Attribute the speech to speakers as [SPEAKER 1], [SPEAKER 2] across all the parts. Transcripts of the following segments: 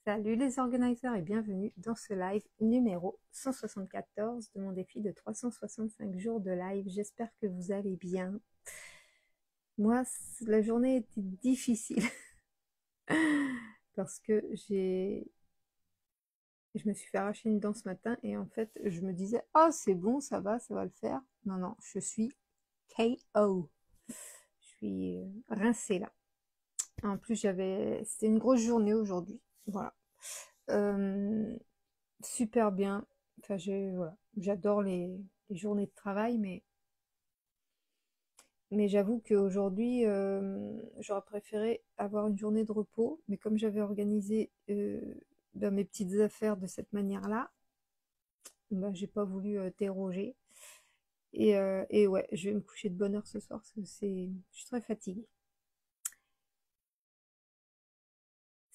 [SPEAKER 1] Salut les organisateurs et bienvenue dans ce live numéro 174 de mon défi de 365 jours de live. J'espère que vous allez bien. Moi, la journée était difficile parce que je me suis fait arracher une dent ce matin et en fait, je me disais, oh c'est bon, ça va le faire. Non, non, je suis KO. Je suis rincée là. En plus, c'était une grosse journée aujourd'hui. Voilà. Super bien. Enfin, voilà. J'adore les journées de travail, mais j'avoue qu'aujourd'hui, j'aurais préféré avoir une journée de repos. Mais comme j'avais organisé dans mes petites affaires de cette manière-là, ben, j'ai pas voulu déroger. Et ouais, je vais me coucher de bonne heure ce soir parce que je suis très fatiguée.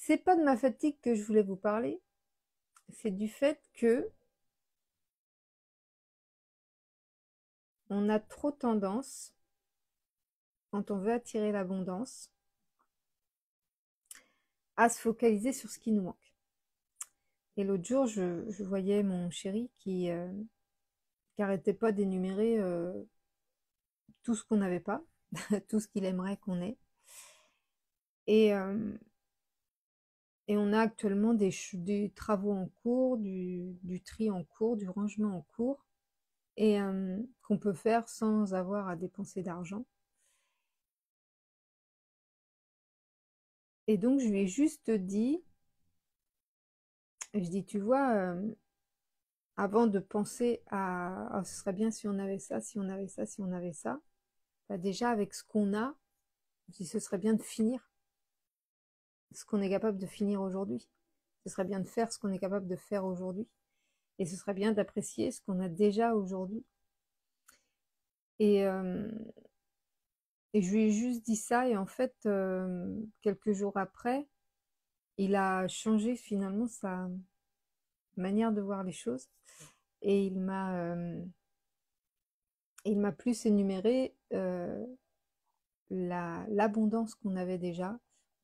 [SPEAKER 1] C'est pas de ma fatigue que je voulais vous parler, c'est du fait que on a trop tendance, quand on veut attirer l'abondance, à se focaliser sur ce qui nous manque. Et l'autre jour, je voyais mon chéri qui arrêtait pas d'énumérer tout ce qu'on n'avait pas, tout ce qu'il aimerait qu'on ait. Et, euh, et on a actuellement des travaux en cours, du tri en cours, du rangement en cours, et qu'on peut faire sans avoir à dépenser d'argent. Et donc, je lui ai juste dit, je dis, tu vois, avant de penser à oh, ce serait bien si on avait ça, si on avait ça, si on avait ça, bah déjà avec ce qu'on a, je dis, ce serait bien de finir ce qu'on est capable de finir aujourd'hui. Ce serait bien de faire ce qu'on est capable de faire aujourd'hui. Et ce serait bien d'apprécier ce qu'on a déjà aujourd'hui. Et, euh, et je lui ai juste dit ça, et en fait, quelques jours après, il a changé finalement sa manière de voir les choses. Et il m'a plus énuméré l'abondance qu'on avait déjà,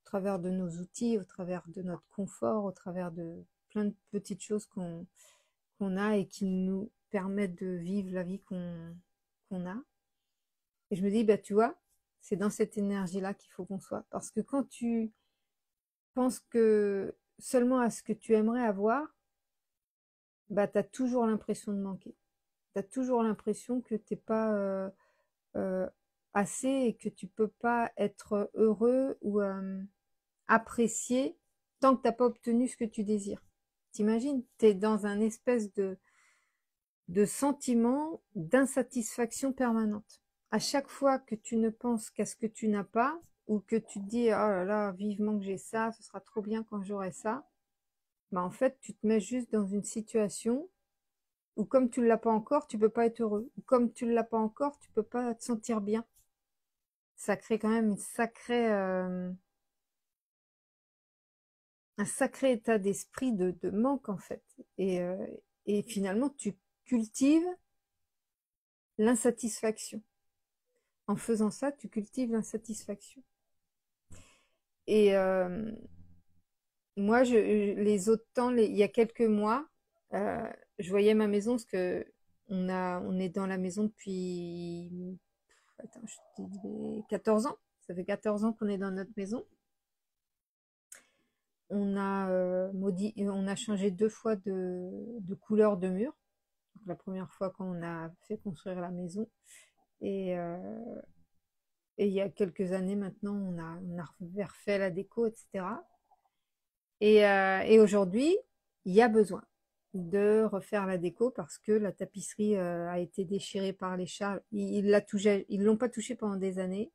[SPEAKER 1] au travers de nos outils, au travers de notre confort, au travers de plein de petites choses qu'on a et qui nous permettent de vivre la vie qu'on a. Et je me dis, bah, tu vois, c'est dans cette énergie-là qu'il faut qu'on soit. Parce que quand tu penses que seulement à ce que tu aimerais avoir, bah, tu as toujours l'impression de manquer. Tu as toujours l'impression que tu n'es pas euh, assez et que tu peux pas être heureux ou apprécié tant que tu n'as pas obtenu ce que tu désires. T'imagines, tu es dans un espèce de sentiment d'insatisfaction permanente. À chaque fois que tu ne penses qu'à ce que tu n'as pas, ou que tu te dis, oh là là, vivement que j'ai ça, ce sera trop bien quand j'aurai ça, bah en fait, tu te mets juste dans une situation où comme tu ne l'as pas encore, tu peux pas être heureux. Ou comme tu ne l'as pas encore, tu peux pas te sentir bien. Ça crée quand même un sacré état d'esprit de manque en fait. Et finalement, tu cultives l'insatisfaction. En faisant ça, tu cultives l'insatisfaction. Et moi, les autres temps, il y a quelques mois, je voyais ma maison parce que on est dans la maison depuis, attends, je te dis 14 ans. Ça fait 14 ans qu'on est dans notre maison. On a changé 2 fois de couleur de mur. Donc, la première fois quand on a fait construire la maison. Et, euh, et il y a quelques années maintenant, on a refait la déco, etc. Et aujourd'hui, il y a besoin de refaire la déco parce que la tapisserie a été déchirée par les chats. Ils l'ont pas touchée pendant des années.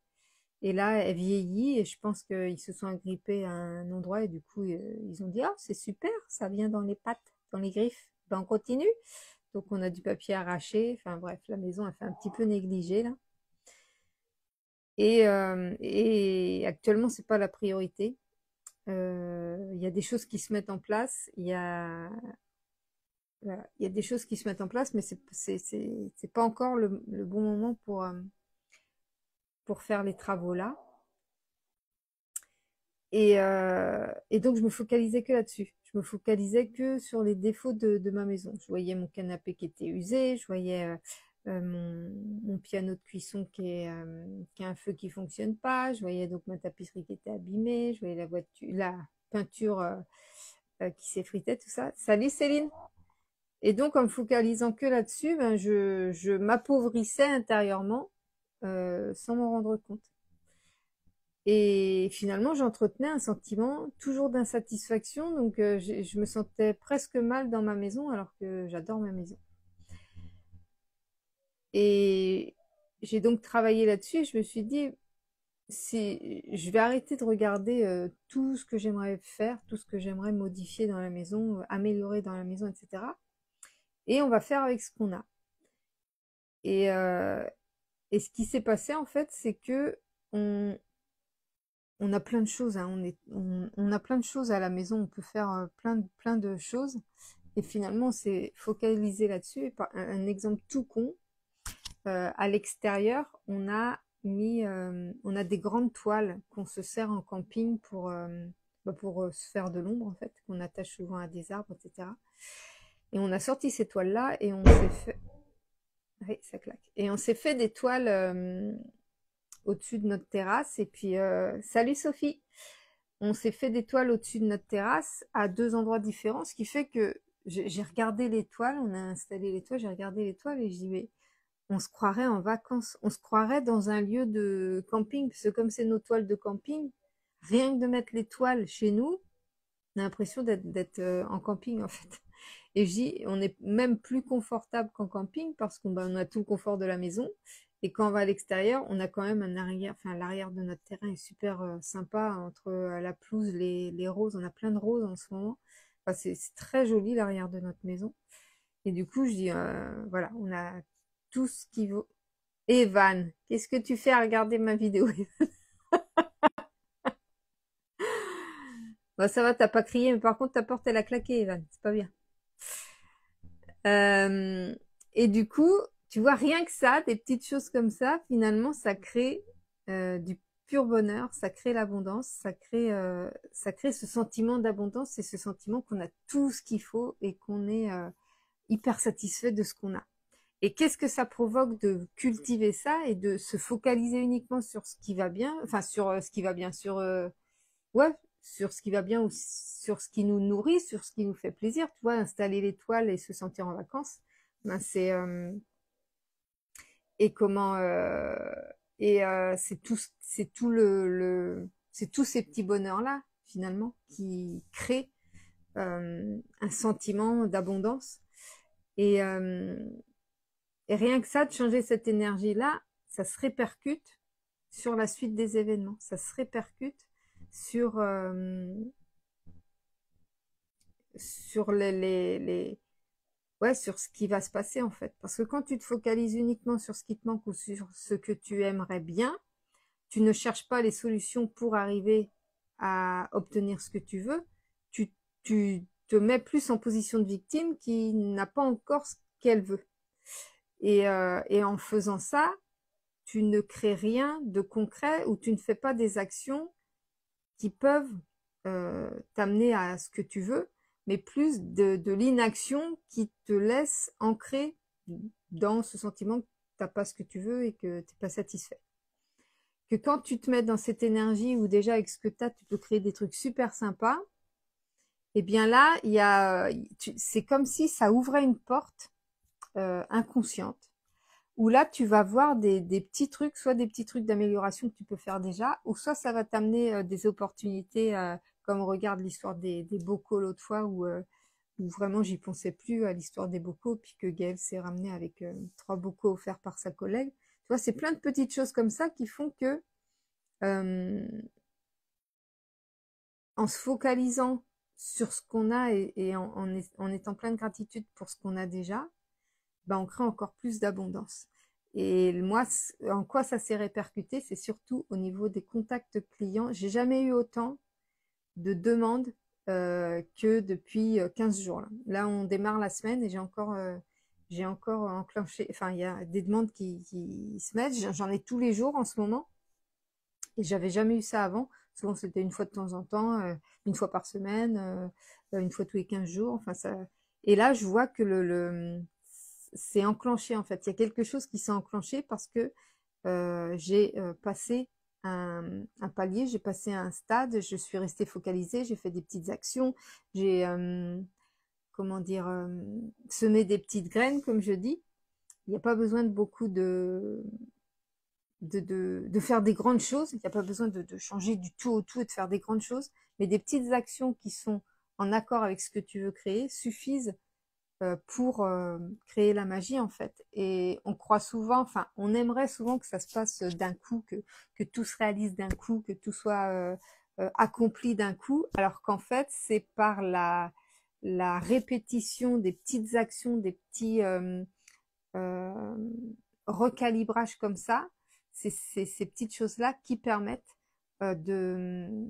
[SPEAKER 1] Et là, elle vieillit et je pense qu'ils se sont agrippés à un endroit et du coup, ils ont dit, ah, c'est super, ça vient dans les pattes, dans les griffes. Ben, on continue. Donc, on a du papier arraché. Enfin, bref, la maison a fait un petit peu négligée, là. Et actuellement, c'est pas la priorité. Il y a des choses qui se mettent en place. Voilà, il y a des choses qui se mettent en place, mais c'est pas encore le bon moment pour faire les travaux là. Et donc, je me focalisais que là-dessus. Je je me focalisais que sur les défauts de ma maison. Je voyais mon canapé qui était usé, je voyais mon piano de cuisson qui a un feu qui fonctionne pas, je voyais donc ma tapisserie qui était abîmée, je voyais la peinture qui s'effritait, tout ça. Salut Céline! Et donc, en me focalisant que là-dessus, ben, je m'appauvrissais intérieurement sans m'en rendre compte. Et finalement, j'entretenais un sentiment toujours d'insatisfaction, donc je me sentais presque mal dans ma maison alors que j'adore ma maison. Et j'ai donc travaillé là-dessus et je me suis dit, je vais arrêter de regarder tout ce que j'aimerais faire, tout ce que j'aimerais modifier dans la maison, améliorer dans la maison, etc. Et on va faire avec ce qu'on a. Et, euh, et ce qui s'est passé en fait, c'est que on a plein de choses, hein, on a plein de choses à la maison, on peut faire plein de choses. Et finalement, on s'est focalisé là-dessus. Et un exemple tout con, à l'extérieur, on a des grandes toiles qu'on se sert en camping pour se faire de l'ombre en fait, qu'on attache souvent à des arbres, etc. Et on a sorti ces toiles-là et on s'est fait, oui, ça claque. Et on s'est fait des toiles au-dessus de notre terrasse. Et puis, salut Sophie! On s'est fait des toiles au-dessus de notre terrasse à 2 endroits différents, ce qui fait que j'ai regardé les toiles, on a installé les toiles, j'ai regardé les toiles et je dis, mais on se croirait en vacances, on se croirait dans un lieu de camping, parce que comme c'est nos toiles de camping, rien que de mettre les toiles chez nous, on a l'impression d'être en camping en fait. Et je dis, on est même plus confortable qu'en camping parce qu'on on a tout le confort de la maison. Et quand on va à l'extérieur, on a quand même un arrière, enfin l'arrière de notre terrain est super sympa entre la pelouse, les roses, on a plein de roses en ce moment. Enfin, c'est très joli l'arrière de notre maison. Et du coup, je dis, voilà, on a tout ce qui vaut. Evan, qu'est-ce que tu fais à regarder ma vidéo? Bah, ça va, t'as pas crié, mais par contre, ta porte, elle a claqué, Evan. C'est pas bien. Euh, et du coup, tu vois, rien que ça, des petites choses comme ça, finalement, ça crée du pur bonheur, ça crée l'abondance, ça crée ce sentiment d'abondance et ce sentiment qu'on a tout ce qu'il faut et qu'on est hyper satisfait de ce qu'on a. Et qu'est-ce que ça provoque de cultiver ça et de se focaliser uniquement sur ce qui va bien, enfin sur ce qui va bien, ouais, sur ce qui va bien ou sur ce qui nous nourrit, sur ce qui nous fait plaisir, tu vois, installer l'étoile et se sentir en vacances, ben et comment c'est tout c'est tous ces petits bonheurs là finalement qui créent un sentiment d'abondance et, euh, et rien que ça, de changer cette énergie là, ça se répercute sur la suite des événements, ça se répercute sur sur ouais, sur ce qui va se passer en fait. Parce que quand tu te focalises uniquement sur ce qui te manque ou sur ce que tu aimerais bien, tu ne cherches pas les solutions pour arriver à obtenir ce que tu veux. Tu te mets plus en position de victime qui n'a pas encore ce qu'elle veut. Et en faisant ça, tu ne crées rien de concret ou tu ne fais pas des actions qui peuvent t'amener à ce que tu veux, mais plus de l'inaction qui te laisse ancrer dans ce sentiment que tu n'as pas ce que tu veux et que tu n'es pas satisfait. Que quand tu te mets dans cette énergie où déjà avec ce que tu as, tu peux créer des trucs super sympas, et bien là, c'est comme si ça ouvrait une porte inconsciente où là, tu vas voir des petits trucs, soit des petits trucs d'amélioration que tu peux faire déjà, ou soit ça va t'amener des opportunités, comme regarde l'histoire des bocaux l'autre fois, où vraiment j'y pensais plus à l'histoire des bocaux, puis que Gaëlle s'est ramené avec 3 bocaux offerts par sa collègue. Tu vois, c'est plein de petites choses comme ça qui font que, euh, en se focalisant sur ce qu'on a et en étant plein de gratitude pour ce qu'on a déjà, ben on crée encore plus d'abondance. Et moi, en quoi ça s'est répercuté, c'est surtout au niveau des contacts clients. J'ai jamais eu autant de demandes que depuis 15 jours. Là, on démarre la semaine et j'ai encore enclenché. Enfin, il y a des demandes qui se mettent. J'en ai tous les jours en ce moment et j'avais jamais eu ça avant. Souvent, c'était une fois de temps en temps, une fois par semaine, une fois tous les 15 jours. Enfin, ça... Et là, je vois que c'est enclenché, en fait. Il y a quelque chose qui s'est enclenché parce que j'ai passé un palier, j'ai passé un stade, je suis restée focalisée, j'ai fait des petites actions, j'ai, comment dire, semé des petites graines, comme je dis. Il n'y a pas besoin de beaucoup de faire des grandes choses. Il n'y a pas besoin de changer du tout au tout et de faire des grandes choses. Mais des petites actions qui sont en accord avec ce que tu veux créer suffisent pour créer la magie, en fait. Et on croit souvent, enfin, on aimerait souvent que ça se passe d'un coup, que tout se réalise d'un coup, que tout soit accompli d'un coup, alors qu'en fait, c'est par la répétition des petites actions, des petits euh, recalibrage comme ça, c'est ces petites choses-là qui permettent de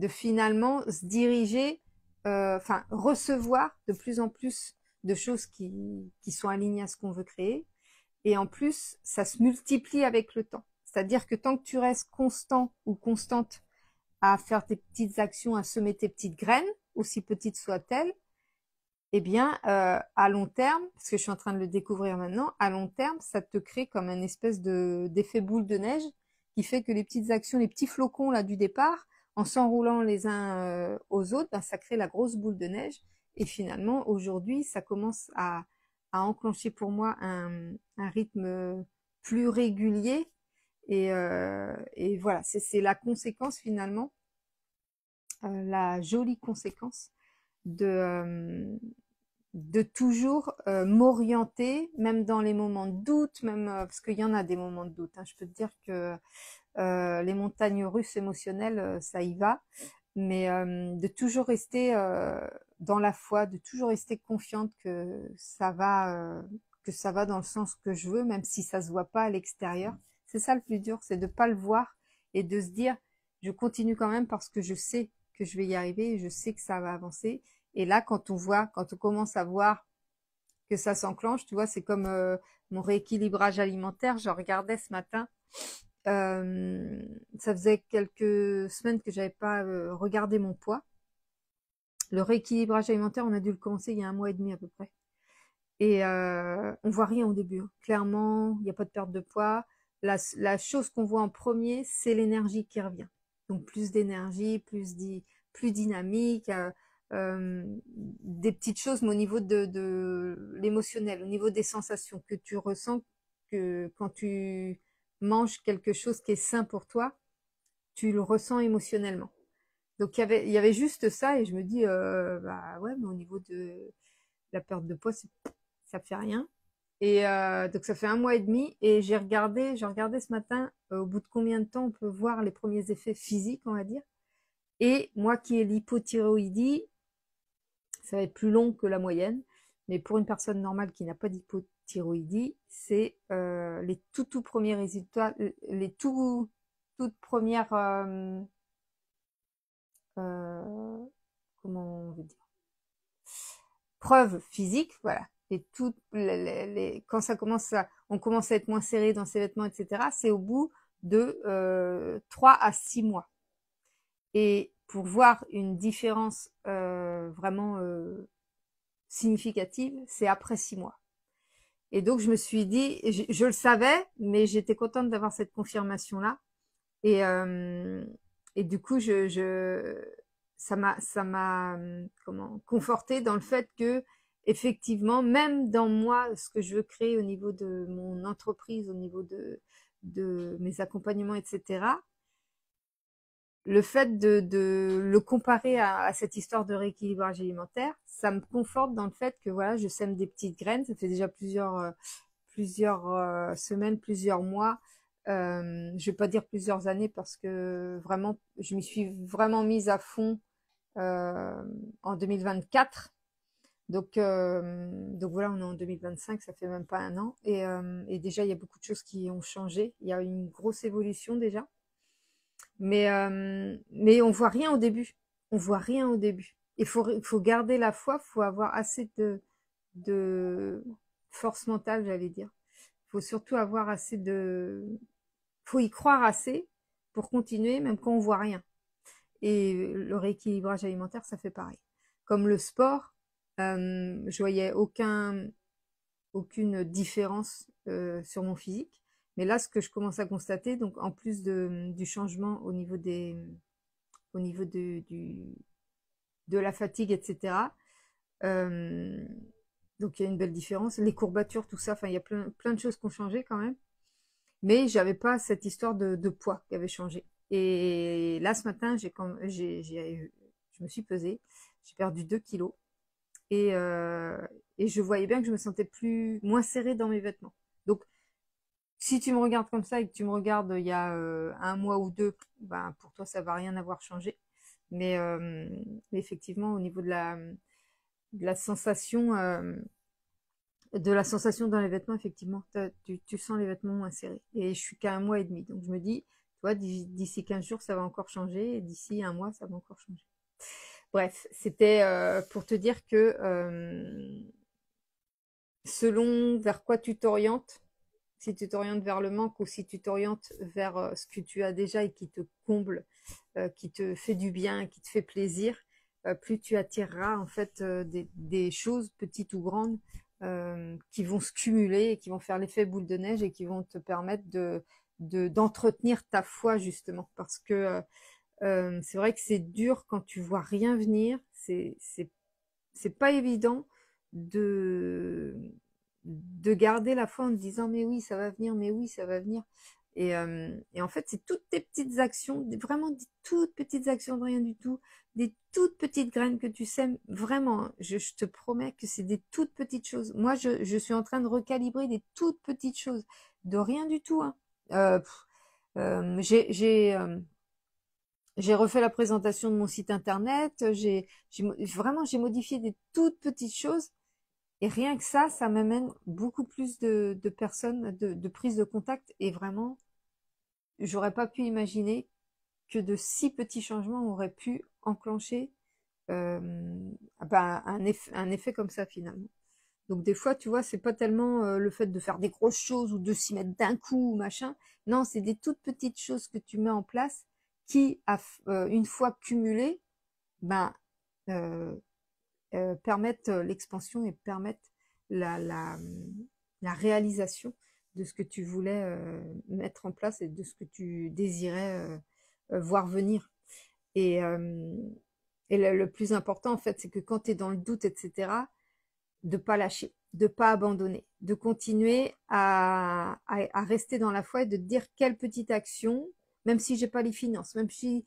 [SPEAKER 1] finalement se diriger, enfin recevoir de plus en plus de choses qui sont alignées à ce qu'on veut créer. Et en plus, ça se multiplie avec le temps. C'est-à-dire que tant que tu restes constant ou constante à faire tes petites actions, à semer tes petites graines, aussi petites soient-elles, eh bien, à long terme, parce que je suis en train de le découvrir maintenant, à long terme, ça te crée comme un espèce d'effet boule de neige qui fait que les petites actions, les petits flocons là du départ, en s'enroulant les uns aux autres, ben, ça crée la grosse boule de neige. Et finalement, aujourd'hui, ça commence à enclencher pour moi un rythme plus régulier. Et voilà, c'est la conséquence finalement, la jolie conséquence de toujours m'orienter, même dans les moments de doute, même parce qu'il y en a des moments de doute. Hein. Je peux te dire que les montagnes russes émotionnelles, ça y va, mais de toujours rester dans la foi, de toujours rester confiante que ça va dans le sens que je veux, même si ça se voit pas à l'extérieur. C'est ça le plus dur, c'est de pas le voir et de se dire, je continue quand même parce que je sais que je vais y arriver, et je sais que ça va avancer. Et là, quand on commence à voir que ça s'enclenche, tu vois, c'est comme mon rééquilibrage alimentaire. Je regardais ce matin, ça faisait quelques semaines que j'avais pas regardé mon poids. Le rééquilibrage alimentaire, on a dû le commencer il y a 1 mois et demi à peu près. Et on voit rien au début. Hein. Clairement, il n'y a pas de perte de poids. La chose qu'on voit en premier, c'est l'énergie qui revient. Donc plus d'énergie, plus dynamique, des petites choses, mais au niveau de l'émotionnel, au niveau des sensations que tu ressens que quand tu manges quelque chose qui est sain pour toi, tu le ressens émotionnellement. Donc il y avait juste ça et je me dis bah ouais, mais au niveau de la perte de poids, ça fait rien. Et donc ça fait 1 mois et demi et j'ai regardé ce matin au bout de combien de temps on peut voir les premiers effets physiques, on va dire. Et moi qui ai l'hypothyroïdie, ça va être plus long que la moyenne, mais pour une personne normale qui n'a pas d'hypothyroïdie, c'est les tout premiers résultats, les toutes premières euh, comment on veut dire, preuves physiques, voilà. Et quand ça on commence à être moins serré dans ses vêtements, etc. C'est au bout de 3 à 6 mois. Et pour voir une différence vraiment significative, c'est après 6 mois. Et donc je me suis dit, je le savais, mais j'étais contente d'avoir cette confirmation-là. Et du coup, ça m'a comment conforté dans le fait que effectivement, même dans moi, ce que je veux créer au niveau de mon entreprise, au niveau de mes accompagnements, etc. Le fait de le comparer à cette histoire de rééquilibrage alimentaire, ça me conforte dans le fait que voilà, je sème des petites graines. Ça fait déjà plusieurs semaines, plusieurs mois. Je vais pas dire plusieurs années parce que vraiment, je m'y suis vraiment mise à fond en 2024. Donc voilà, on est en 2025, ça fait même pas un an. Et déjà, il y a beaucoup de choses qui ont changé. Il y a une grosse évolution déjà. Mais on voit rien au début. On voit rien au début. Il faut garder la foi, il faut avoir assez de force mentale, j'allais dire. Il faut surtout avoir assez faut y croire assez pour continuer, même quand on voit rien. et le rééquilibrage alimentaire, ça fait pareil. Comme le sport, je voyais aucune différence sur mon physique. Mais là, ce que je commence à constater, donc en plus du changement au niveau de la fatigue, etc. Donc il y a une belle différence. Les courbatures, tout ça, enfin il y a plein de choses qui ont changé quand même. Mais j'avais pas cette histoire de poids qui avait changé. Et là, ce matin, je me suis pesée, j'ai perdu 2 kilos et, euh, et je voyais bien que je me sentais moins serrée dans mes vêtements. Donc, si tu me regardes comme ça et que tu me regardes il y a un mois ou deux, ben, pour toi, ça va rien avoir changé. Mais effectivement, au niveau de la sensation, dans les vêtements, effectivement, tu sens les vêtements moins serrés. Et je suis qu'à un mois et demi. Donc je me dis, tu vois, d'ici 15 jours, ça va encore changer. Et d'ici un mois, ça va encore changer. Bref, c'était pour te dire que selon vers quoi tu t'orientes, si tu t'orientes vers le manque ou si tu t'orientes vers ce que tu as déjà et qui te comble, qui te fait du bien, qui te fait plaisir, plus tu attireras en fait des choses petites ou grandes qui vont se cumuler et qui vont faire l'effet boule de neige et qui vont te permettre d'entretenir ta foi justement parce que c'est vrai que c'est dur quand tu vois rien venir, c'est pas évident de garder la foi en te disant mais oui ça va venir, mais oui ça va venir. Et en fait c'est toutes tes petites actions, vraiment des toutes petites actions de rien du tout, des toutes petites graines que tu sèmes, vraiment, hein, je te promets que c'est des toutes petites choses. Moi je suis en train de recalibrer des toutes petites choses, de rien du tout, hein. Euh, pff, euh, j'ai j'ai euh, j'ai refait la présentation de mon site internet, j'ai modifié des toutes petites choses et rien que ça m'amène beaucoup plus de personnes, de prise de contact et vraiment, j'aurais pas pu imaginer que de si petits changements auraient pu enclencher euh, ben, un effet comme ça finalement. Donc des fois, tu vois, c'est pas tellement le fait de faire des grosses choses ou de s'y mettre d'un coup ou machin. Non, c'est des toutes petites choses que tu mets en place qui, une fois cumulées, ben, euh, permettent l'expansion et permettent la, la, la réalisation de ce que tu voulais mettre en place et de ce que tu désirais voir venir. Et, euh, et le plus important, en fait, c'est que quand tu es dans le doute, etc., de pas lâcher, de pas abandonner, de continuer à rester dans la foi et de te dire quelle petite action, même si j'ai pas les finances, même si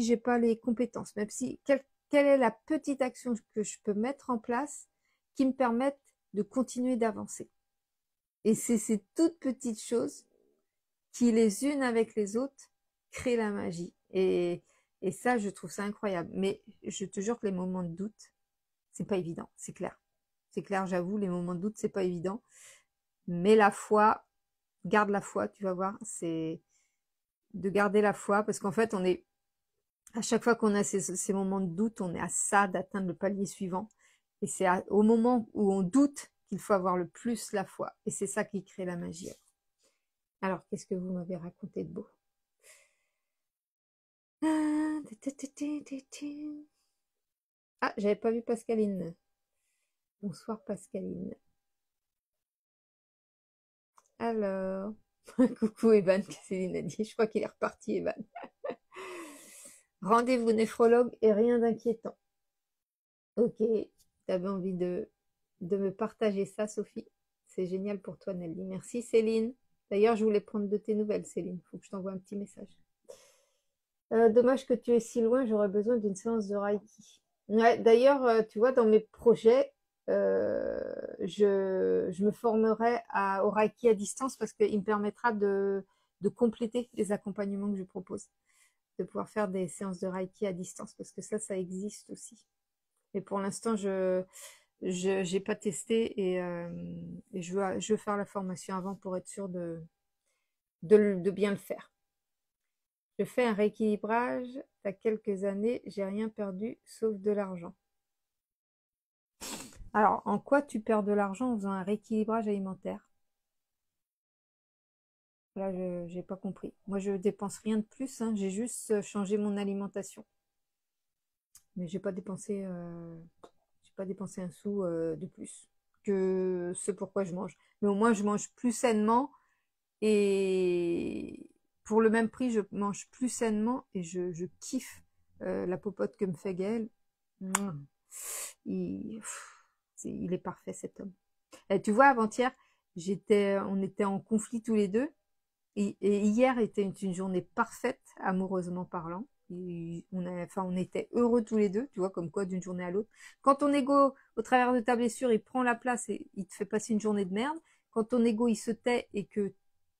[SPEAKER 1] j'ai pas les compétences, même si quelle est la petite action que je peux mettre en place qui me permette de continuer d'avancer. Et c'est ces toutes petites choses qui, les unes avec les autres, créent la magie. Et ça, je trouve ça incroyable. Mais je te jure que les moments de doute, c'est pas évident, c'est clair. C'est clair, j'avoue, les moments de doute, c'est pas évident. Mais la foi, garde la foi, tu vas voir, c'est de garder la foi, parce qu'en fait, à chaque fois qu'on a ces moments de doute, on est à ça d'atteindre le palier suivant. Et c'est au moment où on doute qu'il faut avoir le plus la foi. Et c'est ça qui crée la magie. Alors, qu'est-ce que vous m'avez raconté de beau? Ah, j'avais pas vu Pascaline. Bonsoir Pascaline. Alors, coucou Evan, Céline a dit. Je crois qu'il est reparti, Evan. Rendez-vous néphrologue et rien d'inquiétant. Ok, tu avais envie de me partager ça, Sophie. C'est génial pour toi, Nelly. Merci, Céline. D'ailleurs, je voulais prendre de tes nouvelles, Céline. Il faut que je t'envoie un petit message. Dommage que tu es si loin, j'aurais besoin d'une séance de Reiki. Ouais, d'ailleurs, tu vois, dans mes projets, je me formerai au Reiki à distance parce qu'il me permettra de compléter les accompagnements que je propose, de pouvoir faire des séances de Reiki à distance parce que ça existe aussi. Mais pour l'instant, je j'ai pas testé et je veux faire la formation avant pour être sûre de bien le faire. Je fais un rééquilibrage. Il y a quelques années, j'ai rien perdu sauf de l'argent. Alors, en quoi tu perds de l'argent en faisant un rééquilibrage alimentaire? Là, je n'ai pas compris. Moi, je dépense rien de plus, hein. J'ai juste changé mon alimentation. mais j'ai pas dépensé un sou de plus que ce pourquoi je mange. Mais au moins, je mange plus sainement et pour le même prix, je mange plus sainement et je kiffe la popote que me fait Gaël. Mouah. Il est parfait cet homme. Et tu vois, avant-hier, on était en conflit tous les deux. Et hier était une journée parfaite, amoureusement parlant. On était heureux tous les deux, tu vois, comme quoi d'une journée à l'autre. Quand ton ego, au travers de ta blessure, il prend la place et il te fait passer une journée de merde. Quand ton ego, il se tait et que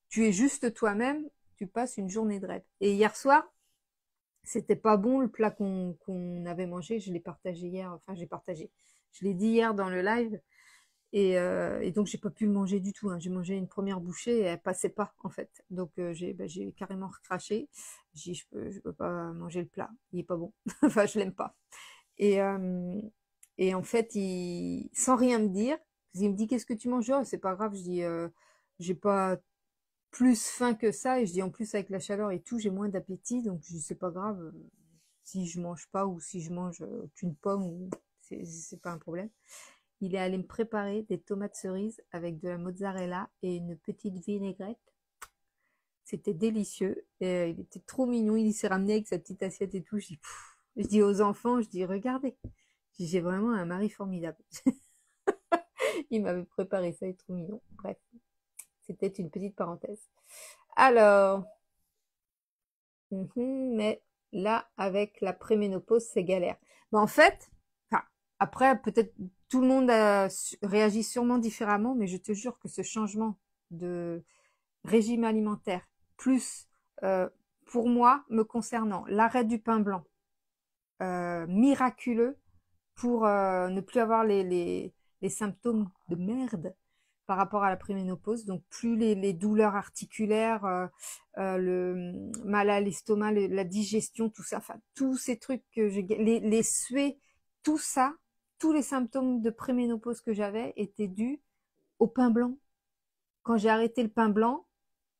[SPEAKER 1] tu es juste toi-même, tu passes une journée de rêve. Et hier soir, c'était pas bon le plat qu'on avait mangé. Je l'ai partagé hier. Enfin, j'ai partagé. Je l'ai dit hier dans le live. Et donc j'ai pas pu le manger du tout, hein. J'ai mangé une première bouchée et elle passait pas en fait. Donc j'ai carrément recraché. J'ai dit je peux pas manger le plat, il est pas bon. Enfin je l'aime pas. Et et en fait sans rien me dire, il me dit qu'est-ce que tu manges? Oh, c'est pas grave, je dis j'ai pas plus faim que ça et je dis en plus avec la chaleur et tout j'ai moins d'appétit donc je dis c'est pas grave si je mange pas ou si je mange qu'une pomme ou c'est pas un problème. Il est allé me préparer des tomates cerises avec de la mozzarella et une petite vinaigrette. C'était délicieux. Et il était trop mignon. Il s'est ramené avec sa petite assiette et tout. Je dis aux enfants, je dis regardez. J'ai vraiment un mari formidable. Il m'avait préparé ça, il est trop mignon. Bref, c'était une petite parenthèse. Alors, mais là, avec la préménopause, c'est galère. Mais en fait, enfin, après, peut-être tout le monde réagit sûrement différemment, mais je te jure que ce changement de régime alimentaire, plus pour moi, me concernant, l'arrêt du pain blanc, miraculeux pour ne plus avoir les symptômes de merde par rapport à la préménopause, donc plus les douleurs articulaires, le mal à l'estomac, la digestion, tout ça, enfin tous ces trucs que les suées, tout ça, tous les symptômes de préménopause que j'avais étaient dus au pain blanc. Quand j'ai arrêté le pain blanc,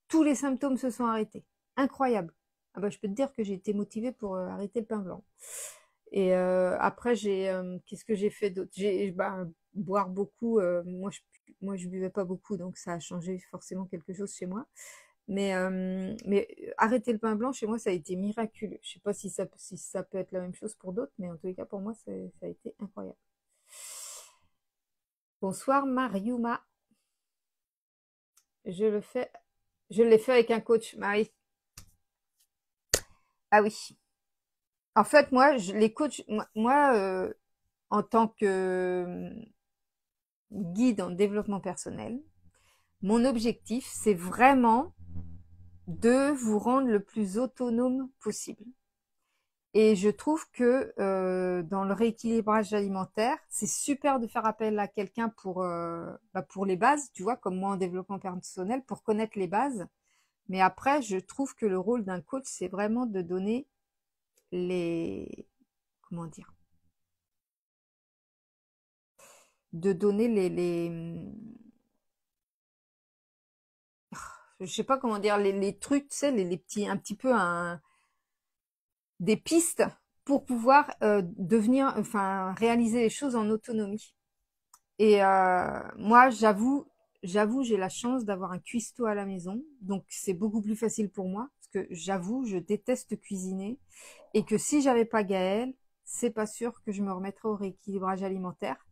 [SPEAKER 1] tous les symptômes se sont arrêtés. Incroyable. Ah bah, je peux te dire que j'ai été motivée pour arrêter le pain blanc. Et après, qu'est-ce que j'ai fait d'autre? Boire beaucoup. Moi, je buvais pas beaucoup, donc ça a changé forcément quelque chose chez moi. Mais arrêter le pain blanc chez moi, ça a été miraculeux. Je sais pas si ça peut être la même chose pour d'autres, mais en tous les cas, pour moi, ça a été incroyable. Bonsoir Mariuma. Je l'ai fait avec un coach, Marie. Ah oui. En fait, moi, les coachs, en tant que guide en développement personnel, mon objectif, c'est vraiment de vous rendre le plus autonome possible. Et je trouve que dans le rééquilibrage alimentaire, c'est super de faire appel à quelqu'un pour les bases, tu vois, comme moi en développement personnel, pour connaître les bases. Mais après, je trouve que le rôle d'un coach, c'est vraiment de donner comment dire, de donner je sais pas comment dire, les trucs, tu sais, les petits, un petit peu des pistes pour pouvoir réaliser les choses en autonomie. Et moi, j'avoue, j'ai la chance d'avoir un cuistot à la maison, donc c'est beaucoup plus facile pour moi, parce que j'avoue, je déteste cuisiner, et que si j'avais pas Gaël, c'est pas sûr que je me remettrais au rééquilibrage alimentaire,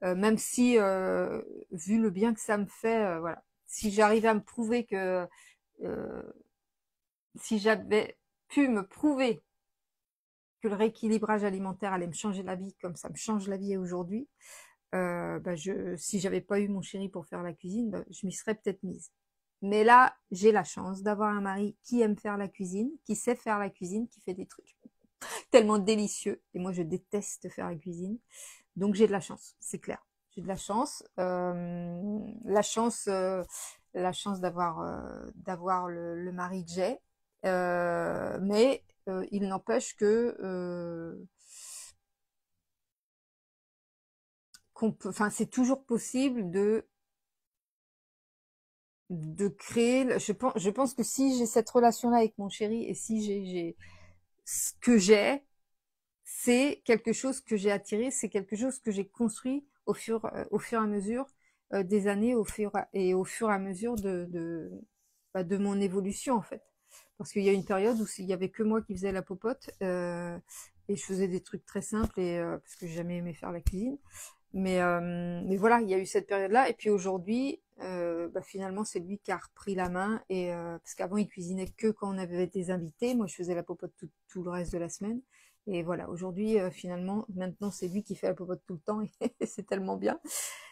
[SPEAKER 1] même si, vu le bien que ça me fait, voilà, si j'arrivais à me prouver euh, si j'avais pu me prouver que le rééquilibrage alimentaire allait me changer la vie comme ça me change la vie aujourd'hui, si j'avais pas eu mon chéri pour faire la cuisine, je m'y serais peut-être mise. Mais là, j'ai la chance d'avoir un mari qui aime faire la cuisine, qui sait faire la cuisine, qui fait des trucs tellement délicieux. Et moi, je déteste faire la cuisine. Donc, j'ai de la chance, c'est clair. J'ai de la chance. La chance d'avoir le mari que j'ai. Mais il n'empêche que c'est toujours possible de créer. Je pense que si j'ai cette relation-là avec mon chéri et si j'ai ce que j'ai, c'est quelque chose que j'ai attiré, c'est quelque chose que j'ai construit au fur et à mesure des années, au fur et à mesure de mon évolution en fait. Parce qu'il y a une période où il y avait que moi qui faisais la popote et je faisais des trucs très simples et parce que j'ai jamais aimé faire la cuisine. Mais voilà, il y a eu cette période-là et puis aujourd'hui, finalement c'est lui qui a repris la main et parce qu'avant il cuisinait que quand on avait des invités, moi je faisais la popote tout le reste de la semaine. Et voilà, aujourd'hui, finalement, maintenant, c'est lui qui fait la popote tout le temps et c'est tellement bien.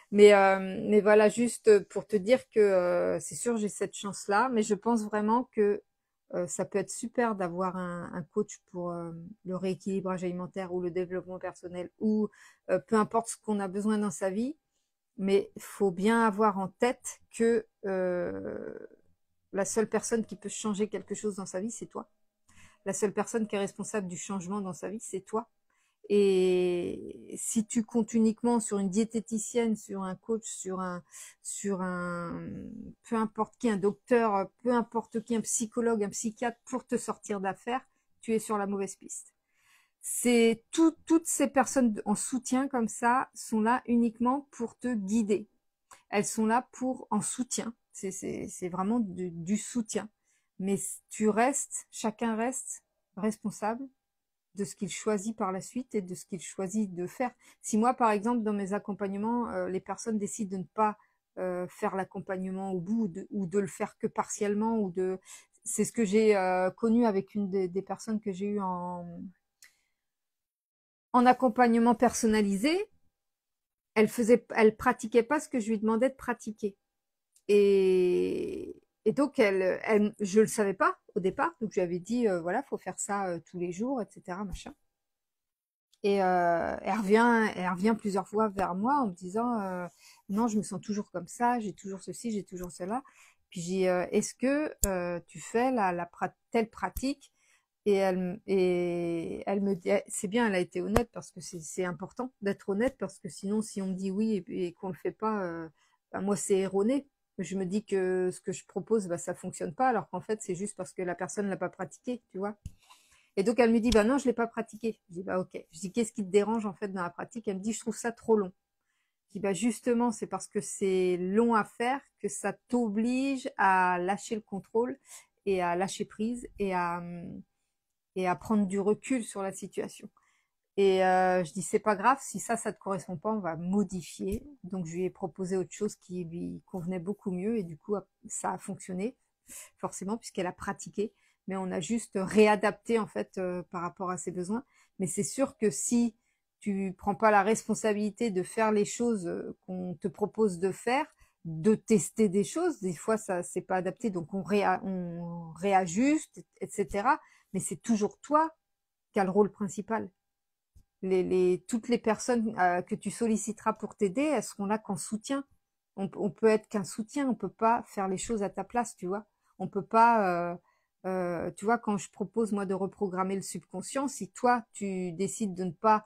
[SPEAKER 1] Mais voilà, juste pour te dire que c'est sûr, j'ai cette chance-là, mais je pense vraiment que ça peut être super d'avoir un coach pour le rééquilibrage alimentaire ou le développement personnel ou peu importe ce qu'on a besoin dans sa vie. Mais il faut bien avoir en tête que la seule personne qui peut changer quelque chose dans sa vie, c'est toi. La seule personne qui est responsable du changement dans sa vie, c'est toi. Et si tu comptes uniquement sur une diététicienne, sur un coach, sur un, peu importe qui, un docteur, peu importe qui, un psychologue, un psychiatre pour te sortir d'affaires, tu es sur la mauvaise piste. Toutes ces personnes en soutien comme ça sont là uniquement pour te guider. Elles sont là en soutien. C'est vraiment du soutien. Mais chacun reste responsable de ce qu'il choisit par la suite et de ce qu'il choisit de faire. Si moi, par exemple, dans mes accompagnements, les personnes décident de ne pas faire l'accompagnement au bout ou de le faire que partiellement c'est ce que j'ai connu avec une des personnes que j'ai eues en accompagnement personnalisé. Elle pratiquait pas ce que je lui demandais de pratiquer. Et donc, je le savais pas au départ. Donc, je lui avais dit, voilà, faut faire ça tous les jours, etc., machin. Et elle revient plusieurs fois vers moi en me disant, non, je me sens toujours comme ça, j'ai toujours ceci, j'ai toujours cela. Puis j'ai, est-ce que tu fais telle pratique? Et elle me dit, c'est bien, elle a été honnête parce que c'est important d'être honnête parce que sinon, si on me dit oui et qu'on le fait pas, moi c'est erroné. Je me dis que ce que je propose, ça fonctionne pas, alors qu'en fait c'est juste parce que la personne l'a pas pratiqué, tu vois. Et donc elle me dit, non, je l'ai pas pratiqué. Je dis, ok. Je dis, qu'est-ce qui te dérange en fait dans la pratique? Elle me dit, je trouve ça trop long. Je dis, justement, c'est parce que c'est long à faire que ça t'oblige à lâcher le contrôle et à lâcher prise et à prendre du recul sur la situation. Et je dis, c'est pas grave, si ça te correspond pas, on va modifier. Donc je lui ai proposé autre chose qui lui convenait beaucoup mieux et du coup ça a fonctionné, forcément, puisqu'elle a pratiqué. Mais on a juste réadapté en fait par rapport à ses besoins. Mais c'est sûr que si tu prends pas la responsabilité de faire les choses qu'on te propose de faire, de tester des choses, des fois ça c'est pas adapté, donc on réajuste, etc. Mais c'est toujours toi qui as le rôle principal. Toutes les personnes que tu solliciteras pour t'aider, elles seront là qu'en soutien. On peut être qu'un soutien, on peut pas faire les choses à ta place, tu vois. On peut pas, tu vois, quand je propose moi de reprogrammer le subconscient, si toi tu décides de ne pas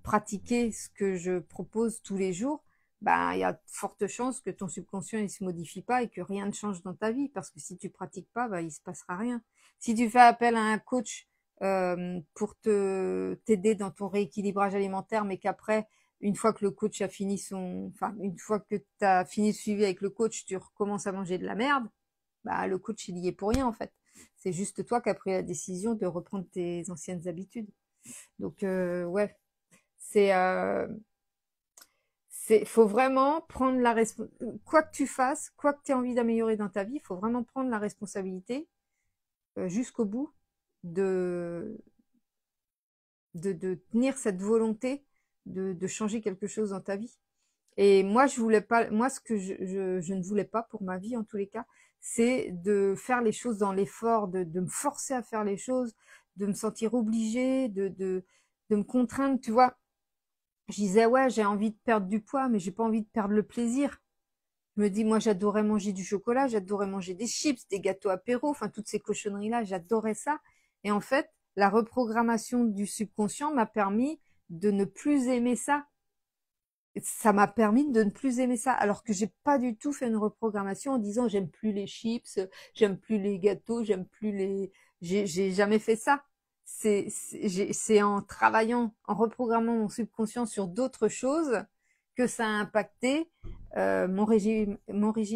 [SPEAKER 1] pratiquer ce que je propose tous les jours, il y a de fortes chances que ton subconscient il se modifie pas et que rien ne change dans ta vie, parce que si tu pratiques pas, il se passera rien. Si tu fais appel à un coach pour t'aider dans ton rééquilibrage alimentaire, mais qu'après, une fois que le coach a fini une fois que tu as fini le suivi avec le coach, tu recommences à manger de la merde, le coach il y est pour rien en fait. C'est juste toi qui as pris la décision de reprendre tes anciennes habitudes. Donc ouais, faut vraiment prendre la responsabilité. Quoi que tu fasses, quoi que tu aies envie d'améliorer dans ta vie, il faut vraiment prendre la responsabilité jusqu'au bout de tenir cette volonté de changer quelque chose dans ta vie. Et moi, je voulais pas, moi, ce que je ne voulais pas pour ma vie, en tous les cas, c'est de faire les choses dans l'effort, de me forcer à faire les choses, de me sentir obligée, de me contraindre, tu vois. Je disais, ouais, j'ai envie de perdre du poids, mais j'ai pas envie de perdre le plaisir. Je me dis, moi, j'adorais manger du chocolat, j'adorais manger des chips, des gâteaux apéro, enfin, toutes ces cochonneries-là, j'adorais ça. Et en fait, la reprogrammation du subconscient m'a permis de ne plus aimer ça. Ça m'a permis de ne plus aimer ça, alors que j'ai pas du tout fait une reprogrammation en disant j'aime plus les chips, j'aime plus les gâteaux, j'ai jamais fait ça. c'est en travaillant, en reprogrammant mon subconscient sur d'autres choses que ça a impacté mon régime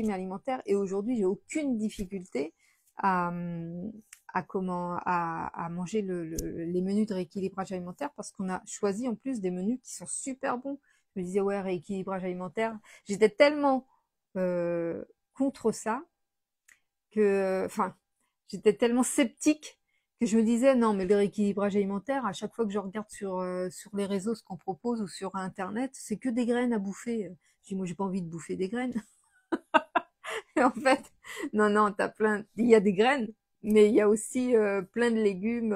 [SPEAKER 1] alimentaire. Et aujourd'hui, j'ai aucune difficulté à, à manger les menus de rééquilibrage alimentaire parce qu'on a choisi en plus des menus qui sont super bons. Je me disais, ouais, rééquilibrage alimentaire. J'étais tellement contre ça que, enfin, j'étais tellement sceptique que je me disais, non, mais le rééquilibrage alimentaire, à chaque fois que je regarde sur les réseaux ce qu'on propose ou sur Internet, c'est que des graines à bouffer. Je dis, moi, j'ai pas envie de bouffer des graines. Et en fait, non, non, il y a des graines, mais il y a aussi plein de légumes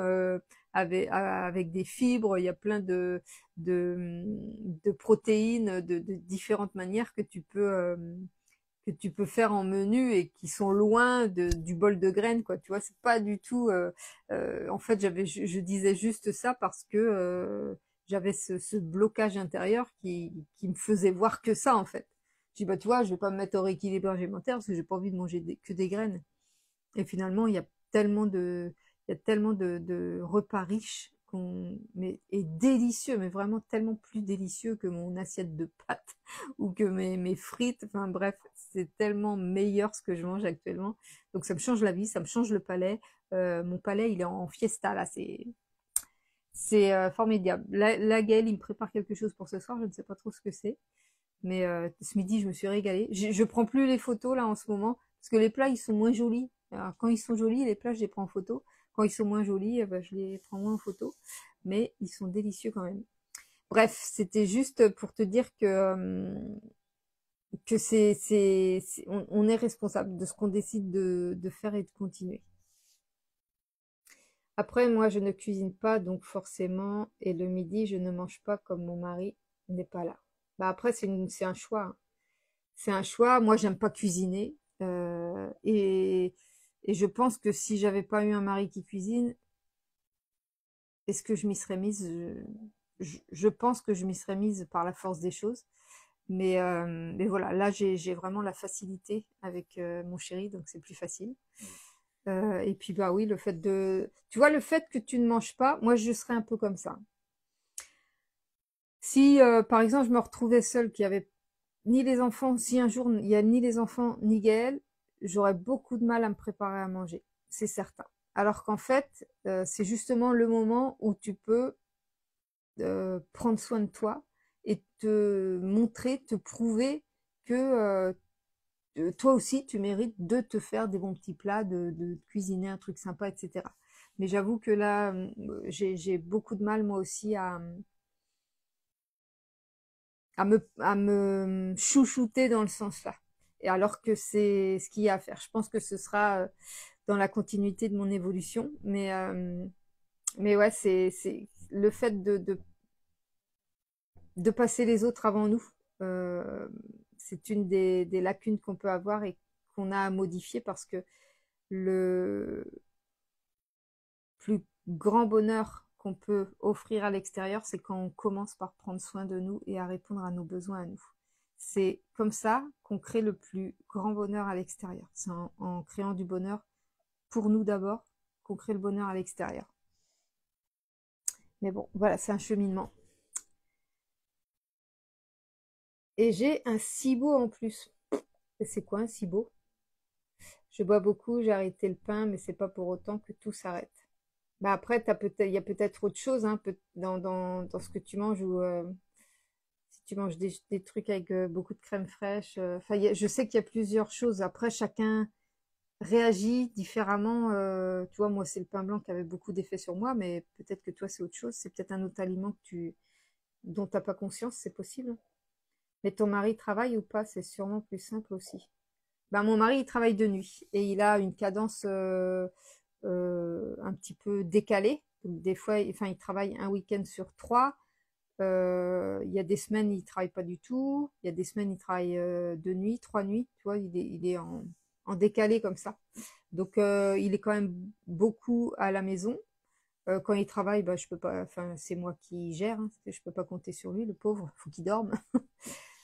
[SPEAKER 1] avec des fibres, il y a plein de, de protéines de différentes manières que tu peux faire en menu et qui sont loin du bol de graines, quoi. Tu vois, c'est pas du tout. En fait, je disais juste ça parce que j'avais ce blocage intérieur qui me faisait voir que ça, en fait. Je dis, bah, tu vois, je vais pas me mettre au rééquilibrage alimentaire parce que j'ai pas envie de manger que des graines. Et finalement, il y a tellement de repas riches et délicieux, mais vraiment tellement plus délicieux que mon assiette de pâtes ou que mes frites. Enfin bref, c'est tellement meilleur ce que je mange actuellement. Donc ça me change la vie, ça me change le palais. Mon palais, il est en fiesta là, c'est formidable. La Gaëlle, il me prépare quelque chose pour ce soir, je ne sais pas trop ce que c'est. Mais ce midi, je me suis régalée. Je prends plus les photos là en ce moment parce que les plats ils sont moins jolis. Alors, quand ils sont jolis, les plats je les prends en photo. Quand ils sont moins jolis, eh ben, je les prends moins en photo. Mais ils sont délicieux quand même. Bref, c'était juste pour te dire que on est responsable de ce qu'on décide de faire et de continuer. Après, moi, je ne cuisine pas, donc forcément, et le midi, je ne mange pas comme mon mari n'est pas là. Bah après, c'est un choix, hein. C'est un choix. Moi, j'aime pas cuisiner. Et je pense que si j'avais pas eu un mari qui cuisine, est-ce que je m'y serais mise? Je pense que je m'y serais mise par la force des choses. Mais voilà, là, j'ai vraiment la facilité avec mon chéri, donc c'est plus facile. Et puis, bah oui, tu vois, le fait que tu ne manges pas, moi, je serais un peu comme ça. Si, par exemple, je me retrouvais seule, qu'il y avait ni les enfants, si un jour il y a ni les enfants ni Gaël, j'aurais beaucoup de mal à me préparer à manger, c'est certain. Alors qu'en fait, c'est justement le moment où tu peux prendre soin de toi et te montrer, te prouver que toi aussi tu mérites de te faire des bons petits plats, de cuisiner un truc sympa, etc. Mais j'avoue que là, j'ai beaucoup de mal moi aussi à me chouchouter dans le sens là. Et alors que c'est ce qu'il y a à faire. Je pense que ce sera dans la continuité de mon évolution. Mais ouais, c'est le fait de passer les autres avant nous. Euh, c'est une des lacunes qu'on peut avoir et qu'on a à modifier parce que le plus grand bonheur qu'on peut offrir à l'extérieur, c'est quand on commence par prendre soin de nous et à répondre à nos besoins à nous. C'est comme ça qu'on crée le plus grand bonheur à l'extérieur. C'est en créant du bonheur pour nous d'abord qu'on crée le bonheur à l'extérieur. Mais bon, voilà, c'est un cheminement. Et j'ai un SIBO en plus. Et c'est quoi un SIBO? Je bois beaucoup, j'ai arrêté le pain, mais c'est pas pour autant que tout s'arrête. Bah après, il y a peut-être autre chose hein, dans ce que tu manges ou si tu manges des trucs avec beaucoup de crème fraîche. Enfin, je sais qu'il y a plusieurs choses. Après, chacun réagit différemment. Tu vois, moi, c'est le pain blanc qui avait beaucoup d'effet sur moi, mais peut-être que toi, c'est autre chose. C'est peut-être un autre aliment dont tu n'as pas conscience, c'est possible. Mais ton mari travaille ou pas? C'est sûrement plus simple aussi. Ben, mon mari, il travaille de nuit et il a une cadence un petit peu décalée. Donc, des fois, enfin, il travaille un week-end sur trois. Il y a des semaines, il travaille pas du tout. Il y a des semaines, il travaille 2 nuits, 3 nuits. Tu vois, il est en décalé comme ça. Donc, il est quand même beaucoup à la maison. Quand il travaille, bah, je peux pas. Enfin, c'est moi qui gère. Hein, parce que je peux pas compter sur lui, le pauvre. Faut qu'il dorme.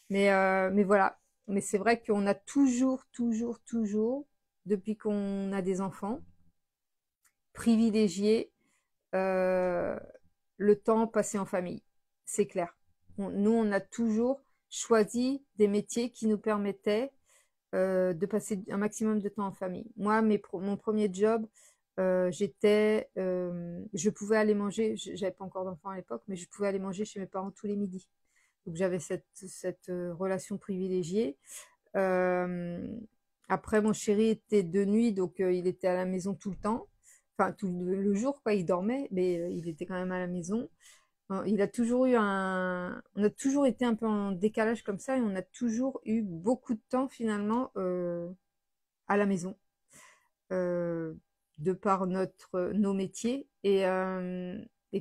[SPEAKER 1] Mais voilà. Mais c'est vrai qu'on a toujours, depuis qu'on a des enfants, privilégié euh, le temps passé en famille. C'est clair. Nous, on a toujours choisi des métiers qui nous permettaient de passer un maximum de temps en famille. Moi, mon premier job, je pouvais aller manger, j'avais pas encore d'enfant à l'époque, mais je pouvais aller manger chez mes parents tous les midis. Donc j'avais cette relation privilégiée. Euh, Après, mon chéri était de nuit, donc il était à la maison tout le temps. Enfin, tout le jour, quoi, il dormait, mais il était quand même à la maison. Il a toujours eu on a toujours été un peu en décalage comme ça et on a toujours eu beaucoup de temps finalement à la maison, euh, de par nos métiers. Et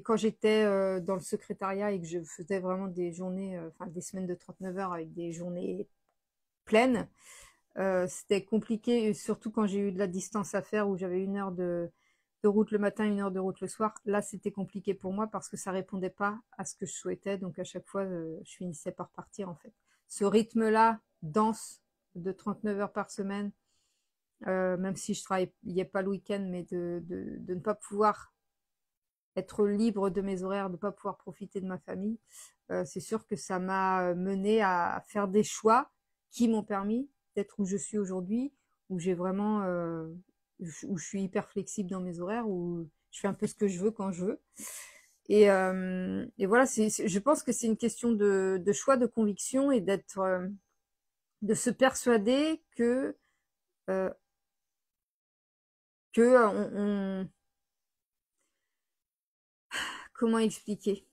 [SPEAKER 1] quand j'étais dans le secrétariat et que je faisais vraiment des journées, enfin des semaines de 39 heures avec des journées pleines, c'était compliqué, surtout quand j'ai eu de la distance à faire où j'avais 1 heure de route le matin, 1 heure de route le soir. Là, c'était compliqué pour moi parce que ça répondait pas à ce que je souhaitais. Donc, à chaque fois, je finissais par partir, en fait. Ce rythme-là, dense, de 39 heures par semaine, même si je travaillais pas le week-end, mais de ne pas pouvoir être libre de mes horaires, de ne pas pouvoir profiter de ma famille, c'est sûr que ça m'a mené à faire des choix qui m'ont permis d'être où je suis aujourd'hui, où j'ai vraiment, où je suis hyper flexible dans mes horaires, où je fais un peu ce que je veux quand je veux. Et voilà, je pense que c'est une question de choix, de conviction et de se persuader euh, que comment expliquer?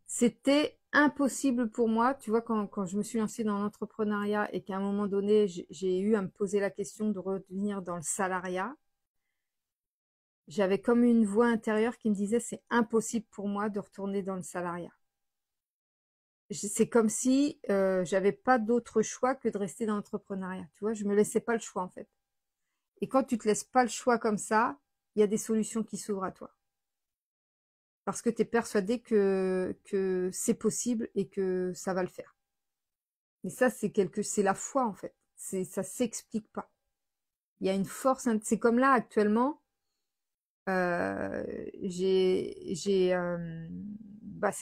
[SPEAKER 1] C'était impossible pour moi, tu vois, quand je me suis lancée dans l'entrepreneuriat et qu'à un moment donné, j'ai eu à me poser la question de revenir dans le salariat, j'avais comme une voix intérieure qui me disait c'est impossible pour moi de retourner dans le salariat. C'est comme si j'avais pas d'autre choix que de rester dans l'entrepreneuriat. Tu vois, je me laissais pas le choix en fait. Et quand tu te laisses pas le choix comme ça, il y a des solutions qui s'ouvrent à toi. Parce que tu es persuadé que c'est possible et que ça va le faire. Mais ça, c'est la foi en fait. Ça s'explique pas. Il y a une force. C'est comme là actuellement. C'est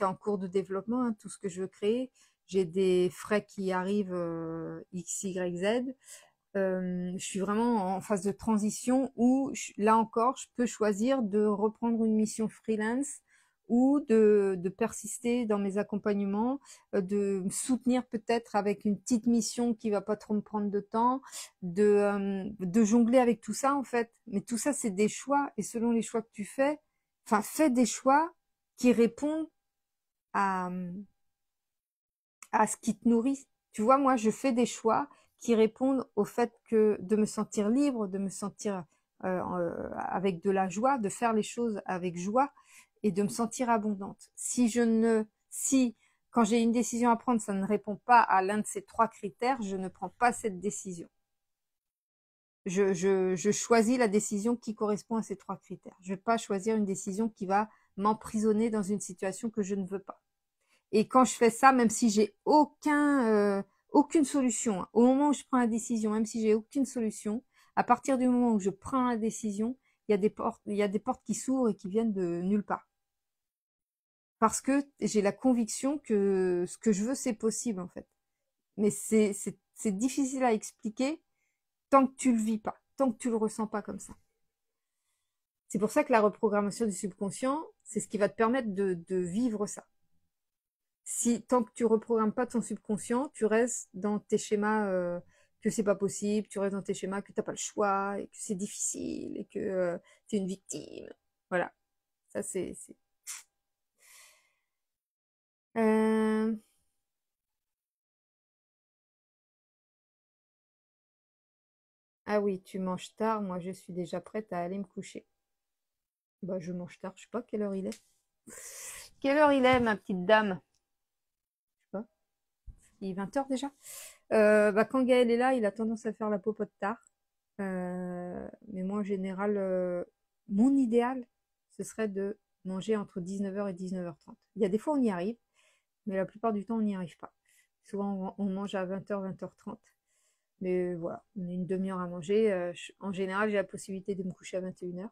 [SPEAKER 1] en cours de développement, hein, tout ce que je veux créer. J'ai des frais qui arrivent X, Y, Z. Je suis vraiment en phase de transition où, là encore, je peux choisir de reprendre une mission freelance ou de persister dans mes accompagnements, de me soutenir peut-être avec une petite mission qui va pas trop me prendre de temps, de jongler avec tout ça en fait. Mais tout ça, c'est des choix et selon les choix que tu fais, enfin, fais des choix qui répondent à, à ce qui te nourrit. Tu vois, moi, je fais des choix qui répondent au fait que de me sentir libre, de me sentir avec de la joie, de faire les choses avec joie et de me sentir abondante. Si quand j'ai une décision à prendre, ça ne répond pas à l'un de ces 3 critères, je ne prends pas cette décision. Je choisis la décision qui correspond à ces 3 critères. Je ne vais pas choisir une décision qui va m'emprisonner dans une situation que je ne veux pas. Et quand je fais ça, même si j'ai aucune solution, hein, au moment où je prends la décision, même si j'ai aucune solution, à partir du moment où je prends la décision, il y a des portes qui s'ouvrent et qui viennent de nulle part. Parce que j'ai la conviction que ce que je veux, c'est possible, en fait. Mais c'est difficile à expliquer tant que tu le vis pas, tant que tu le ressens pas comme ça. C'est pour ça que la reprogrammation du subconscient, c'est ce qui va te permettre de vivre ça. Si tant que tu reprogrammes pas ton subconscient, tu restes dans tes schémas que c'est pas possible, tu restes dans tes schémas que t'as pas le choix et que c'est difficile et que tu es une victime. Voilà, ça c'est. Euh, Ah oui, tu manges tard, moi je suis déjà prête à aller me coucher. Bah je mange tard, je sais pas quelle heure il est. Quelle heure il est, ma petite dame? Je sais pas, il est 20 h déjà. Bah, quand Gaël est là, il a tendance à faire la popote tard. Mais moi, en général, mon idéal, ce serait de manger entre 19 h et 19 h 30. Il y a des fois, on y arrive, mais la plupart du temps, on n'y arrive pas. Souvent, on mange à 20 h, 20 h 30. Mais voilà, on a une demi-heure à manger. En général, j'ai la possibilité de me coucher à 21 h.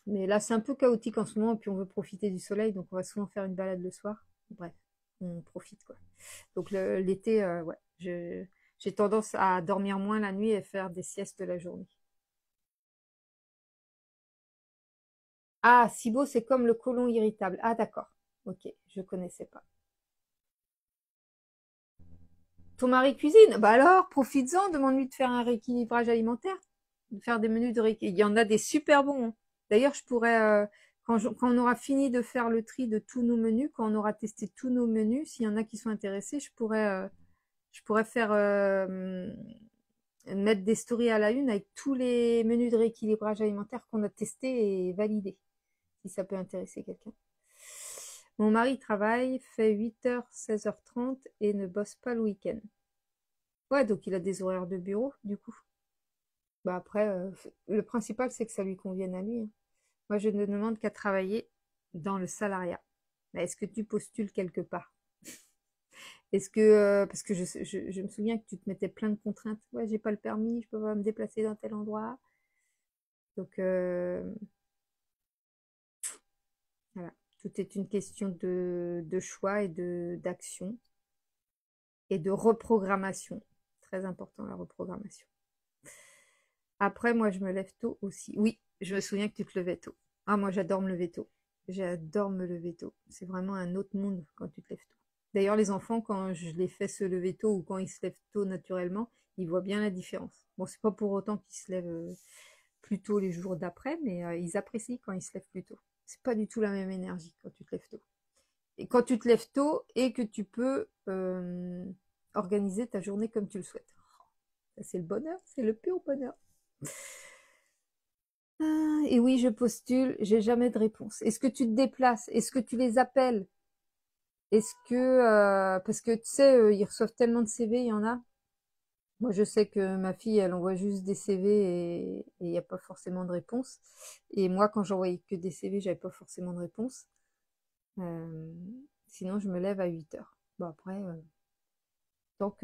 [SPEAKER 1] Mais là, c'est un peu chaotique en ce moment, et puis on veut profiter du soleil, donc on va souvent faire une balade le soir. Bref, on profite, quoi. Donc l'été, ouais, j'ai tendance à dormir moins la nuit et faire des siestes la journée. Ah, SIBO, c'est comme le côlon irritable. Ah, d'accord. Ok, je connaissais pas. Ton mari cuisine? Bah alors, profites-en, demande-lui de faire un rééquilibrage alimentaire, de faire des menus de rééquilibrage. Il y en a des super bons, hein. D'ailleurs, je pourrais, quand on aura fini de faire le tri de tous nos menus, quand on aura testé tous nos menus, s'il y en a qui sont intéressés, je pourrais faire mettre des stories à la une avec tous les menus de rééquilibrage alimentaire qu'on a testés et validés, si ça peut intéresser quelqu'un. Mon mari travaille, fait 8h, 16h30 et ne bosse pas le week-end. Ouais, donc il a des horaires de bureau, du coup. Bah après, le principal, c'est que ça lui convienne à lui, hein. Moi, je ne demande qu'à travailler dans le salariat. Mais est-ce que tu postules quelque part? Est-ce que, parce que je me souviens que tu te mettais plein de contraintes. Ouais, j'ai pas le permis, je peux pas me déplacer dans tel endroit. Donc, voilà. Tout est une question de choix et d'action et de reprogrammation. Très important, la reprogrammation. Après, moi, je me lève tôt aussi. Oui, je me souviens que tu te levais tôt. Ah, moi, j'adore me lever tôt. J'adore me lever tôt. C'est vraiment un autre monde quand tu te lèves tôt. D'ailleurs, les enfants, quand je les fais se lever tôt ou quand ils se lèvent tôt naturellement, ils voient bien la différence. Bon, c'est pas pour autant qu'ils se lèvent plus tôt les jours d'après, mais ils apprécient quand ils se lèvent plus tôt. C'est pas du tout la même énergie quand tu te lèves tôt. Et quand tu te lèves tôt et que tu peux organiser ta journée comme tu le souhaites. Ça, c'est le bonheur, c'est le pur bonheur. Ah, et oui, je postule, j'ai jamais de réponse. Est-ce que tu te déplaces? Est-ce que tu les appelles? Est-ce que, parce que tu sais, ils reçoivent tellement de CV, il y en a. Moi, je sais que ma fille, elle envoie juste des CV et il n'y a pas forcément de réponse. Et moi, quand j'envoyais que des CV, j'avais pas forcément de réponse. Euh, Sinon, je me lève à 8 heures. Bon, après, tant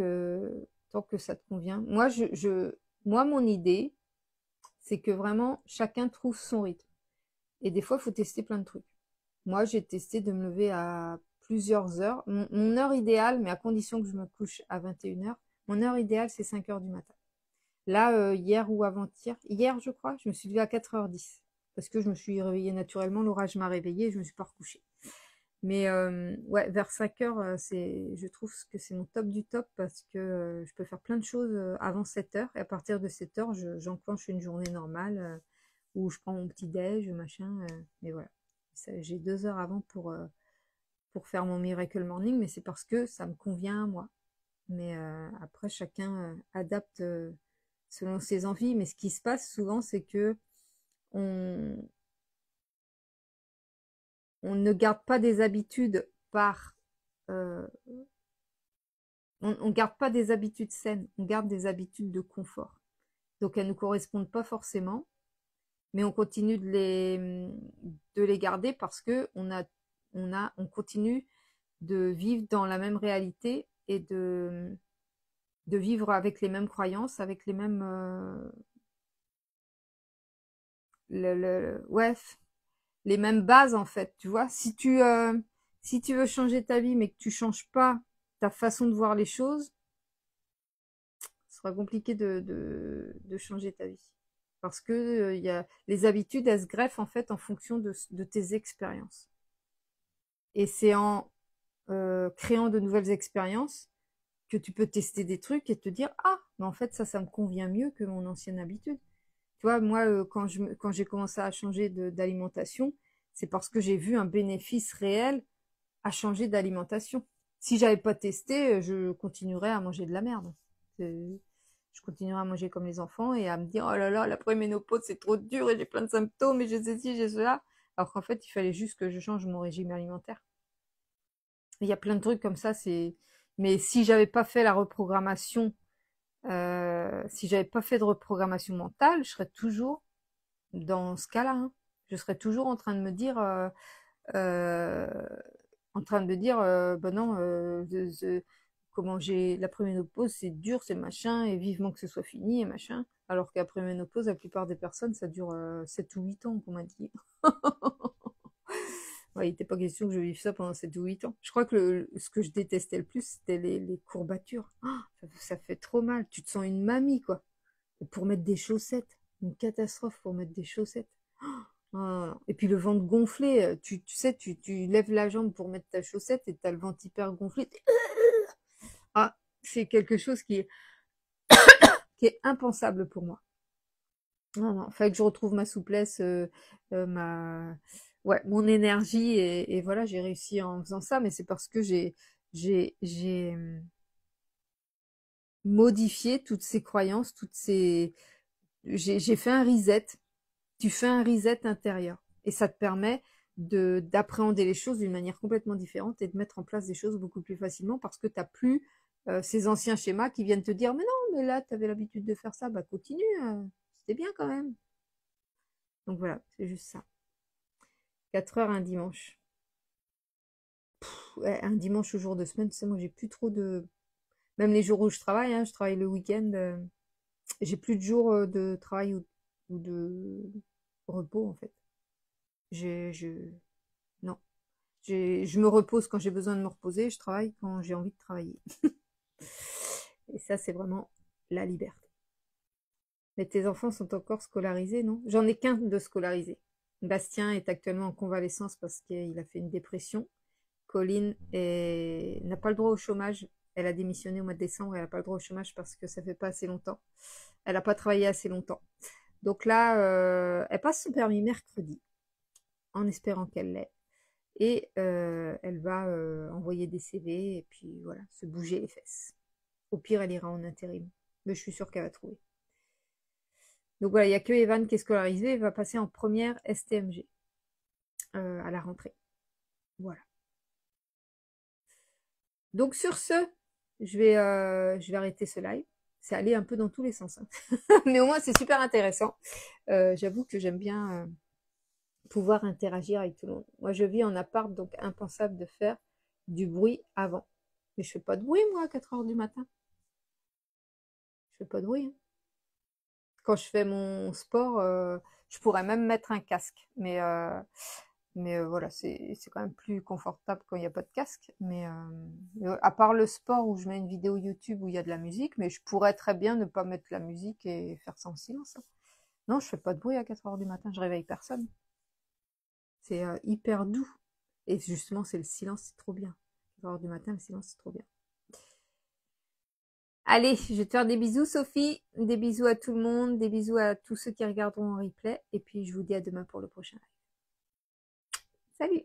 [SPEAKER 1] tant que ça te convient. Moi, mon idée, c'est que vraiment, chacun trouve son rythme. Et des fois, il faut tester plein de trucs. Moi, j'ai testé de me lever à plusieurs heures. Mon heure idéale, mais à condition que je me couche à 21 heures, mon heure idéale, c'est 5 heures du matin. Là, hier ou avant-hier, hier, je crois, je me suis levée à 4h10. Parce que je me suis réveillée naturellement, l'orage m'a réveillée et je me suis pas recouchée. Mais ouais, vers 5 heures, je trouve que c'est mon top du top parce que je peux faire plein de choses avant 7 heures. Et à partir de 7 heures, j'enclenche une journée normale où je prends mon petit déj, machin. Mais voilà, j'ai 2 heures avant pour faire mon Miracle Morning, mais c'est parce que ça me convient à moi. Mais après, chacun adapte selon ses envies. Mais ce qui se passe souvent, c'est que on, on ne garde pas des habitudes par on garde pas des habitudes saines, on garde des habitudes de confort. Donc elles ne nous correspondent pas forcément, mais on continue de les garder parce que on continue de vivre dans la même réalité et de vivre avec les mêmes croyances, avec les mêmes ouais, les mêmes bases en fait. Tu vois, si tu veux changer ta vie mais que tu changes pas ta façon de voir les choses, ce sera compliqué de changer ta vie. Parce que les habitudes, elles se greffent en fait en fonction de tes expériences. Et c'est en créant de nouvelles expériences que tu peux tester des trucs et te dire, ah, mais en fait ça me convient mieux que mon ancienne habitude. Tu vois, moi, quand j'ai commencé à changer d'alimentation, c'est parce que j'ai vu un bénéfice réel à changer d'alimentation. Si j'avais pas testé, je continuerais à manger de la merde. Je continuerai à manger comme les enfants et à me dire, oh là là, la préménopause, c'est trop dur et j'ai plein de symptômes et j'ai ceci, j'ai cela. Alors qu'en fait, il fallait juste que je change mon régime alimentaire. Il y a plein de trucs comme ça, mais si j'avais pas fait la reprogrammation, si j'avais pas fait de reprogrammation mentale, je serais toujours dans ce cas-là, hein. Je serais toujours en train de me dire, euh, ben non, comment j'ai la préménopause, c'est dur, c'est machin, et vivement que ce soit fini, et machin. Alors qu'après ménopause, la plupart des personnes, ça dure 7 ou 8 ans, qu'on m'a dit. Ouais, il n'était pas question que je vive ça pendant 7 ou 8 ans. Je crois que ce que je détestais le plus, c'était les courbatures. Ça fait trop mal. Tu te sens une mamie, quoi. Et pour mettre des chaussettes, une catastrophe pour mettre des chaussettes. Et puis le ventre gonflé, tu sais, tu lèves la jambe pour mettre ta chaussette et tu as le ventre hyper gonflé. Ah, c'est quelque chose qui est impensable pour moi. Non, non, fallait que je retrouve ma souplesse, ouais, mon énergie et voilà, j'ai réussi en faisant ça, mais c'est parce que j'ai modifié toutes ces croyances, j'ai fait un reset. Tu fais un reset intérieur et ça te permet d'appréhender les choses d'une manière complètement différente et de mettre en place des choses beaucoup plus facilement parce que tu n'as plus ces anciens schémas qui viennent te dire mais non, mais là, tu avais l'habitude de faire ça, bah continue, c'était bien quand même. Donc voilà, c'est juste ça. 4 heures un dimanche. Ouais, un dimanche au jour de semaine, tu sais, moi j'ai plus trop de... Même les jours où je travaille, hein, je travaille le week-end, j'ai plus de jours de travail ou de repos en fait. Non. Je me repose quand j'ai besoin de me reposer, je travaille quand j'ai envie de travailler. Et ça, c'est vraiment la liberté. Mais tes enfants sont encore scolarisés, non? J'en ai qu'un de scolarisé. Bastien est actuellement en convalescence parce qu'il a fait une dépression. Colline n'a pas le droit au chômage. Elle a démissionné au mois de décembre. Elle n'a pas le droit au chômage parce que ça fait pas assez longtemps. Elle n'a pas travaillé assez longtemps. Donc là, elle passe son permis mercredi, en espérant qu'elle l'ait. Et elle va envoyer des CV et puis voilà, se bouger les fesses. Au pire, elle ira en intérim. Mais je suis sûre qu'elle va trouver. Donc voilà, il n'y a que Evan qui est scolarisé. Elle va passer en première STMG à la rentrée. Voilà. Donc sur ce, je vais arrêter ce live. C'est allé un peu dans tous les sens. Hein. Mais au moins, c'est super intéressant. J'avoue que j'aime bien pouvoir interagir avec tout le monde. Moi, je vis en appart, donc impensable de faire du bruit avant. Mais je fais pas de bruit, moi, à 4 heures du matin. Je fais pas de bruit. Hein. Quand je fais mon sport, je pourrais même mettre un casque. Mais voilà, c'est quand même plus confortable quand il n'y a pas de casque. Mais à part le sport où je mets une vidéo YouTube où il y a de la musique, mais je pourrais très bien ne pas mettre la musique et faire ça en silence. Hein. Non, je fais pas de bruit à 4 heures du matin, je réveille personne. C'est hyper doux. Et justement, c'est le silence, c'est trop bien. 4 heures du matin, le silence, c'est trop bien. Allez, je vais te faire des bisous, Sophie. Des bisous à tout le monde. Des bisous à tous ceux qui regarderont en replay. Et puis, je vous dis à demain pour le prochain live. Salut!